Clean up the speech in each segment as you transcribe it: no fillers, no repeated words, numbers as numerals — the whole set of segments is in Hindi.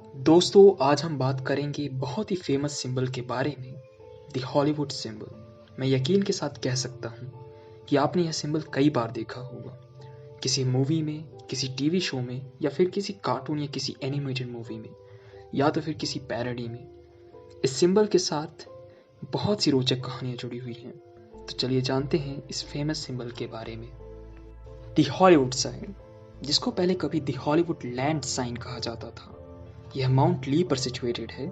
दोस्तों आज हम बात करेंगे बहुत ही फेमस सिंबल के बारे में, द हॉलीवुड सिंबल। मैं यकीन के साथ कह सकता हूँ कि आपने यह सिंबल कई बार देखा होगा, किसी मूवी में, किसी टीवी शो में, या फिर किसी कार्टून या किसी एनिमेटेड मूवी में, या तो फिर किसी पैरोडी में। इस सिंबल के साथ बहुत सी रोचक कहानियाँ जुड़ी हुई हैं। तो चलिए जानते हैं इस फेमस सिंबल के बारे में। द हॉलीवुड साइन, जिसको पहले कभी द हॉलीवुड लैंड साइन कहा जाता था, यह माउंट ली पर सिचुएटेड है,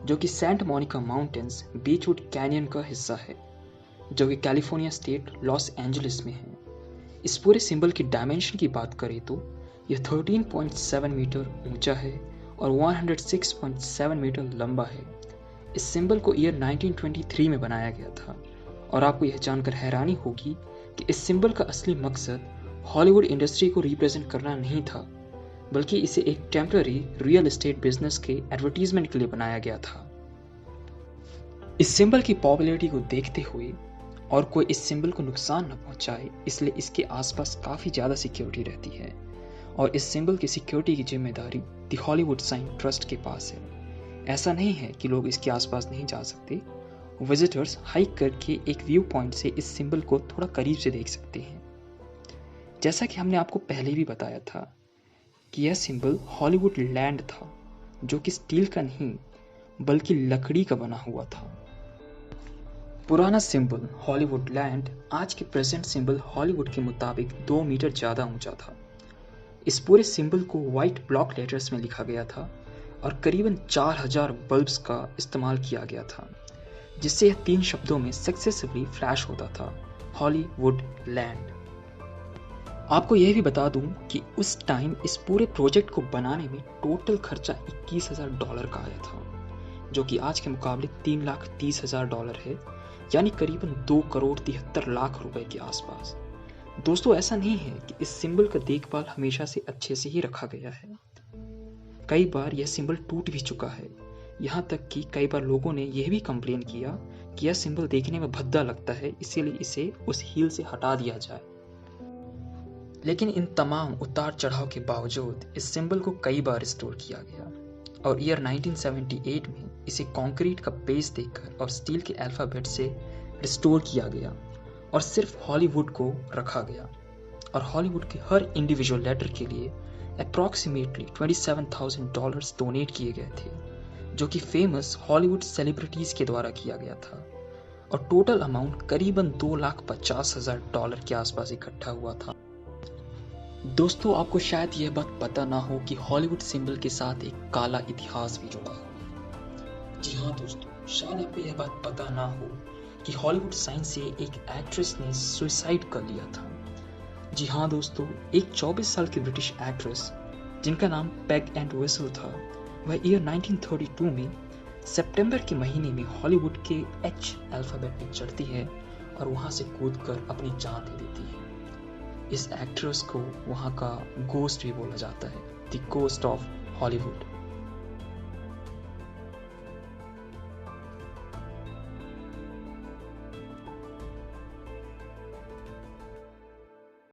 जो कि सेंट मोनिका माउंटेन्स बीचवुड कैनियन का हिस्सा है, जो कि कैलिफोर्निया स्टेट लॉस एंजलिस में है। इस पूरे सिंबल की डायमेंशन की बात करें तो यह 13.7 मीटर ऊंचा है और 106.7 मीटर लंबा है। इस सिंबल को ईयर 1923 में बनाया गया था और आपको यह जानकर हैरानी होगी कि इस सिंबल का असली मकसद हॉलीवुड इंडस्ट्री को रिप्रेजेंट करना नहीं था, बल्कि इसे एक टेम्पररी रियल एस्टेट बिजनेस के एडवर्टीजमेंट के लिए बनाया गया था। इस सिंबल की पॉपुलैरिटी को देखते हुए और कोई इस सिंबल को नुकसान न पहुंचाए, इसलिए इसके आसपास काफ़ी ज़्यादा सिक्योरिटी रहती है और इस सिंबल की सिक्योरिटी की जिम्मेदारी द हॉलीवुड साइन ट्रस्ट के पास है। ऐसा नहीं है कि लोग इसके आसपास नहीं जा सकते। विजिटर्स हाइक करके एक व्यू पॉइंट से इस सिंबल को थोड़ा करीब से देख सकते हैं। जैसा कि हमने आपको पहले भी बताया था कि यह सिंबल हॉलीवुड लैंड था, जो कि स्टील का नहीं बल्कि लकड़ी का बना हुआ था। पुराना सिंबल हॉलीवुड लैंड आज के प्रेजेंट सिंबल हॉलीवुड के मुताबिक 2 मीटर ज़्यादा ऊंचा था। इस पूरे सिंबल को वाइट ब्लॉक लेटर्स में लिखा गया था और करीबन 4000 बल्ब्स का इस्तेमाल किया गया था, जिससे यह 3 शब्दों में सक्सेसिवली फ्लैश होता था, हॉलीवुड लैंड। आपको यह भी बता दूं कि उस टाइम इस पूरे प्रोजेक्ट को बनाने में टोटल खर्चा $21,000 का आया था, जो कि आज के मुकाबले $3,30,000 है, यानी करीबन 2,73,00,000 रुपए के आसपास। दोस्तों ऐसा नहीं है कि इस सिंबल का देखभाल हमेशा से अच्छे से ही रखा गया है। कई बार यह सिंबल टूट भी चुका है, यहाँ तक कि कई बार लोगों ने यह भी कंप्लेन किया कि यह सिंबल देखने में भद्दा लगता है, इसीलिए इसे उस हील से हटा दिया जाए। लेकिन इन तमाम उतार चढ़ाव के बावजूद इस सिंबल को कई बार रिस्टोर किया गया और ईयर 1978 में इसे कंक्रीट का बेस देकर और स्टील के अल्फाबेट से रिस्टोर किया गया और सिर्फ हॉलीवुड को रखा गया और हॉलीवुड के हर इंडिविजुअल लेटर के लिए अप्रॉक्सीमेटली $27,000 डोनेट किए गए थे, जो कि फेमस हॉलीवुड सेलिब्रिटीज़ के द्वारा किया गया था और टोटल अमाउंट करीबन $2,50,000 के आसपास इकट्ठा हुआ था। दोस्तों आपको शायद यह बात पता ना हो कि हॉलीवुड सिंबल के साथ एक काला इतिहास भी जुड़ा हुआ। जी हाँ दोस्तों, शायद आपको यह बात पता ना हो कि हॉलीवुड साइन से एक एक्ट्रेस ने सुसाइड कर लिया था। जी हाँ दोस्तों, एक 24 साल की ब्रिटिश एक्ट्रेस जिनका नाम पेग एंड विसल था, वह ईयर 1932 में सितंबर के महीने में हॉलीवुड के H अल्फाबेट में चढ़ती है और वहाँ से कूदकर अपनी जान दे देती है। इस एक्ट्रेस को वहाँ का गोस्ट भी बोला जाता है, द गोस्ट ऑफ हॉलीवुड।